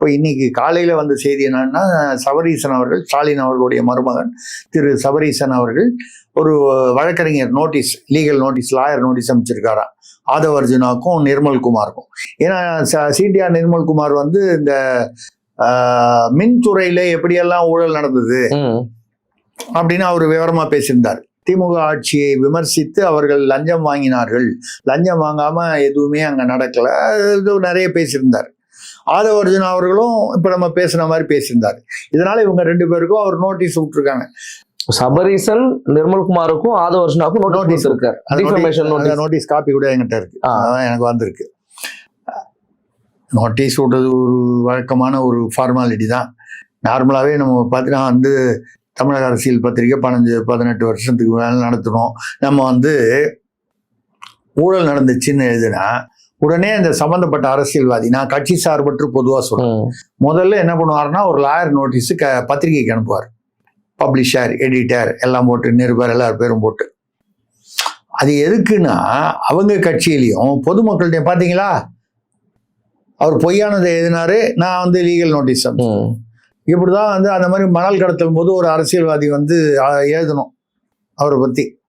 இப்போ இன்னைக்கு காலையில் வந்த செய்தி என்னன்னா, சபரீசன் அவர்கள், ஸ்டாலின் அவர்களுடைய மருமகன் திரு சபரீசன் அவர்கள் ஒரு வழக்கறிஞர் notice, legal notice, lawyer notice அமைச்சிருக்காராம் ஆதவ அர்ஜுனாவுக்கும் நிர்மல்குமாருக்கும். ஏன்னா சிடிஆர் நிர்மல்குமார் வந்து இந்த மின்துறையில எப்படியெல்லாம் ஊழல் நடந்தது அப்படின்னு அவர் விவரமா பேசியிருந்தார். திமுக ஆட்சியை விமர்சித்து அவர்கள் லஞ்சம் வாங்கினார்கள், லஞ்சம் வாங்காம எதுவுமே அங்க நடக்கல, நிறைய பேசியிருந்தார். ஆதவ அர்ஜுனா அவர்களும் இப்ப நம்ம பேசுன மாதிரி பேசியிருந்தார். இதனால இவங்க 2 பேருக்கும் அவர் நோட்டீஸ் விட்டுருக்காங்க. சபரீசன் நிர்மல்குமாருக்கும் ஆதவ அர்ஜுனாவுக்கும் நோட்டீஸ் இருக்கு. நோட்டீஸ் காப்பி கூட என்கிட்ட இருக்கு, எனக்கு வந்திருக்கு. நோட்டீஸ் விடுறது ஒரு வழக்கமான ஒரு ஃபார்மாலிட்டி தான். நார்மலாகவே நம்ம பார்த்தீங்கன்னா வந்து தமிழக அரசியல் பத்திரிகை 15-18 வருஷத்துக்கு மேலே நடத்தணும். நம்ம வந்து ஊழல் நடந்துச்சுன்னு எழுதுனா உடனே அந்த சம்பந்தப்பட்ட அரசியல்வாதி, நான் கட்சி சார்பற்று பொதுவாக சொல்றேன், முதல்ல என்ன பண்ணுவாருன்னா ஒரு லாயர் நோட்டீஸு பத்திரிகைக்கு அனுப்புவார். பப்ளிஷர், எடிட்டர் எல்லாம் போட்டு, நிருபர் எல்லார் பேரும் போட்டு. அது எதுக்குன்னா அவங்க கட்சியிலையும் பொதுமக்கள்கிட்ட பார்த்தீங்களா அவர் பொய்யானதை எழுதினாரு, நான் வந்து லீகல் நோட்டீஸ். இப்படிதான் வந்து அந்த மாதிரி மணல் கடத்தல் போது ஒரு அரசியல்வாதி வந்து எழுதணும் அவரை பத்தி.